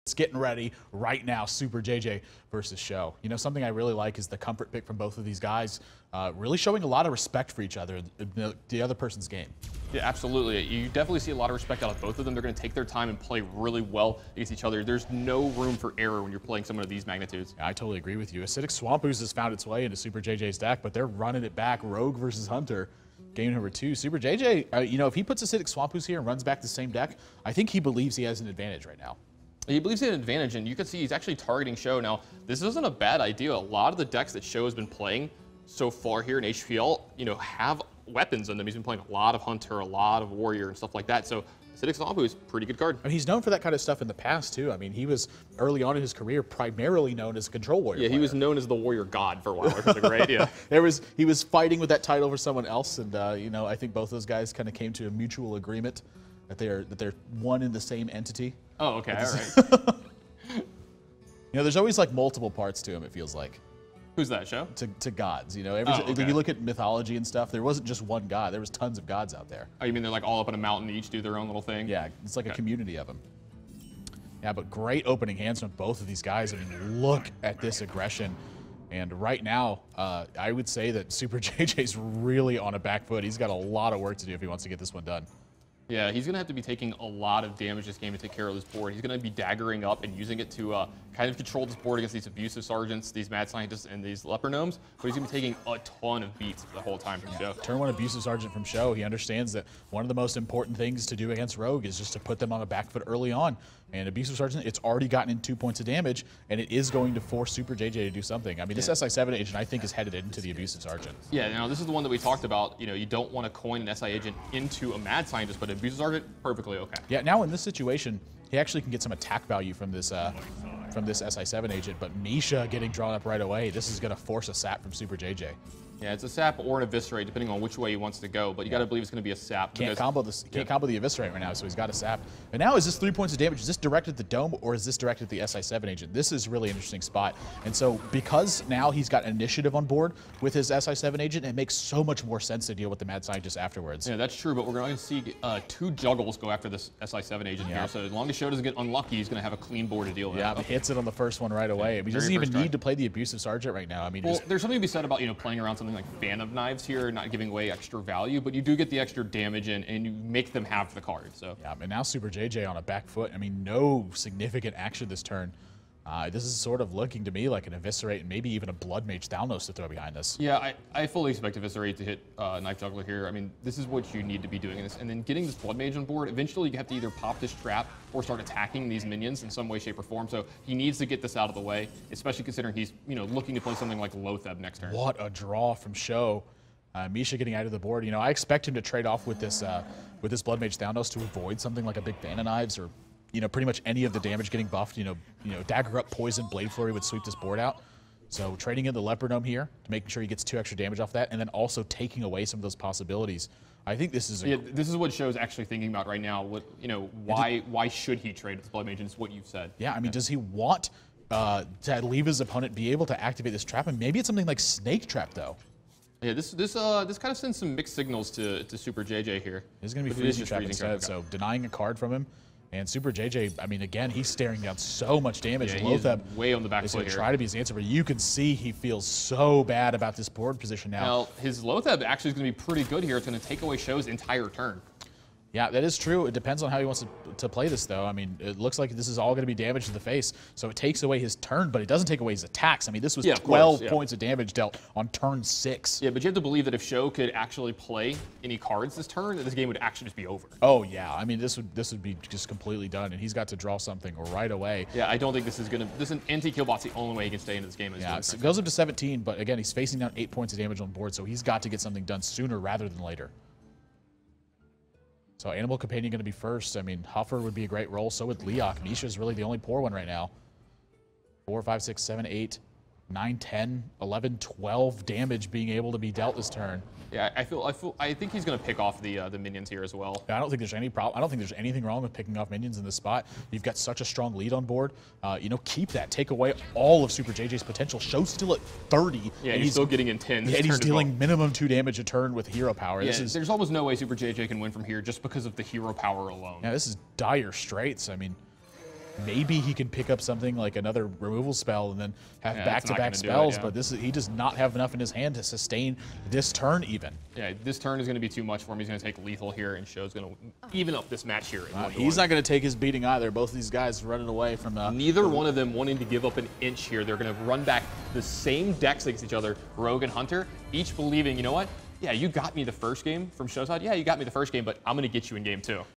It's getting ready right now, Superjj versus SjoW. You know, something I really like is the comfort pick from both of these guys, really showing a lot of respect for each other, the other person's game. Yeah, absolutely. You definitely see a lot of respect out of both of them. They're going to take their time and play really well against each other. There's no room for error when you're playing someone of these magnitudes. Yeah, I totally agree with you. Acidic Swamp Ooze has found its way into Superjj's deck, but they're running it back. Rogue versus Hunter. Game number 2. Superjj, you know, if he puts Acidic Swamp Ooze here and runs back the same deck, I think he believes he has an advantage right now. He believes he has an advantage, and you can see he's actually targeting SjoW. Now, this isn't a bad idea. A lot of the decks that SjoW has been playing so far here in HPL, you know, have weapons in them. He's been playing a lot of Hunter, a lot of Warrior, and stuff like that. So Acidic Swamp Ooze is a pretty good card. I mean, he's known for that kind of stuff in the past, too. I mean, he was, early on in his career, primarily known as a Control Warrior Yeah, player. He was known as the Warrior God for a while, or something, right? Yeah. He was fighting with that title for someone else, and, you know, I think both those guys kind of came to a mutual agreement that they're one in the same entity. Oh, okay, all right. You know, there's always like multiple parts to him, it feels like. Who's that, SjoW? To gods, you know. Okay. You look at mythology and stuff, there wasn't just one god, there was tons of gods out there. Oh, you mean they're like all up on a mountain, each do their own little thing? Yeah, it's like a community of them. Yeah, but great opening hands from both of these guys. I mean, look at this aggression. And right now, I would say that Superjj's really on a back foot. He's got a lot of work to do if he wants to get this one done. Yeah, he's going to have to be taking a lot of damage this game to take care of this board. He's going to be daggering up and using it to kind of control this board against these abusive sergeants, these mad scientists, and these leper gnomes. But he's going to be taking a ton of beats the whole time from SjoW. Turn 1 abusive sergeant from SjoW. He understands that one of the most important things to do against Rogue is just to put them on a back foot early on. And abusive sergeant, it's already gotten in 2 points of damage, and it is going to force Superjj to do something. I mean, this SI7 agent, I think, is headed into the abusive sergeant. Yeah, now this is the one that we talked about. You know, you don't want to coin an SI agent into a mad scientist, but an abusive sergeant, perfectly okay. Yeah, now in this situation, he actually can get some attack value from this SI7 agent, but Misha getting drawn up right away, this is going to force a sap from Superjj. Yeah, it's a sap or an eviscerate, depending on which way he wants to go, but you got to believe it's going to be a sap. Can't combo the eviscerate right now, so he's got a sap. And now, is this 3 points of damage? Is this directed at the dome, or is this directed at the SI7 agent? This is a really interesting spot. And so, because now he's got initiative on board with his SI7 agent, it makes so much more sense to deal with the mad scientist afterwards. Yeah, that's true, but we're going to see 2 juggles go after this SI7 agent here. So as long as SjoW doesn't get unlucky, he's going to have a clean board to deal with. Yeah, hits it on the first one right away. I mean, he doesn't even need to play the abusive sergeant right now. I mean, well, there's something to be said about, you know, playing around something like Phantom Knives here, not giving away extra value, but you do get the extra damage in, and you make them have the card. So yeah, and now Superjj on a back foot. I mean, no significant action this turn. This is sort of looking to me like an Eviscerate and maybe even a Blood Mage Thalnos to throw behind this. Yeah, I fully expect Eviscerate to hit Knife Juggler here. I mean, this is what you need to be doing in this. And then getting this Blood Mage on board, eventually you have to either pop this trap or start attacking these minions in some way, shape, or form. So he needs to get this out of the way, especially considering he's, you know, looking to play something like Lotheb next turn. What a draw from SjoW. Misha getting out of the board. You know, I expect him to trade off with this Blood Mage Thalnos to avoid something like a big Fan of Knives or, you know, pretty much any of the damage getting buffed. You know, Dagger Up, Poison, Blade Flurry would sweep this board out. So trading in the Leper Gnome here to making sure he gets 2 extra damage off that, and then also taking away some of those possibilities. I think this is this is what SjoW's actually thinking about right now. What, you know, why should he trade with the Blood Mage? And it's what you've said. Yeah, I mean, does he want to leave his opponent be able to activate this trap? And maybe it's something like Snake Trap though. Yeah, this kind of sends some mixed signals to Superjj here. It's going to be Freezing Trap instead, so denying a card from him. And Superjj, I mean, again, he's staring down so much damage. Yeah, Lotheb way on the back is foot going to here. try to be his answer, but you can see he feels so bad about this board position now. Now, his Lotheb actually is going to be pretty good here. It's going to take away SjoW's entire turn. Yeah, that is true. It depends on how he wants to play this, though. I mean, it looks like this is all going to be damage to the face, so it takes away his turn, but it doesn't take away his attacks. I mean, this was 12 points of damage dealt on turn 6. Yeah, but you have to believe that if SjoW could actually play any cards this turn, that this game would actually just be over. Oh, yeah. I mean, this would be just completely done, and he's got to draw something right away. Yeah, I don't think this is going to... This anti-Killbot's the only way he can stay into this game. Yeah, it goes up to 17, but again, he's facing down 8 points of damage on board, so he's got to get something done sooner rather than later. So Animal Companion going to be first. I mean, Huffer would be a great role. So would Leok. Misha's really the only poor one right now. 4, 5, 6, 7, 8, 9, 10, 11, 12 damage being able to be dealt this turn. Yeah, I think he's going to pick off the minions here as well. I don't think there's any problem. I don't think there's anything wrong with picking off minions in this spot. You've got such a strong lead on board. You know, keep that. Take away all of Superjj's potential. SjoW's still at 30. Yeah, and he's still getting in 10. Yeah, and he's dealing minimum 2 damage a turn with hero power. Yeah, there's almost no way Superjj can win from here just because of the hero power alone. Yeah, this is dire straits. I mean, maybe he can pick up something like another removal spell and then have that's not back-to-back gonna do it, spells, yeah. but he does not have enough in his hand to sustain this turn even. Yeah, this turn is going to be too much for him. He's going to take lethal here, and SjoW's going to even up this match here. He's not going to take his beating either. Both of these guys running away from... Neither one of them wanting to give up an inch here. They're going to run back the same decks against each other, Rogue and Hunter, each believing, you know what? Yeah, you got me the first game from SjoW's side. Yeah, you got me the first game, but I'm going to get you in game 2.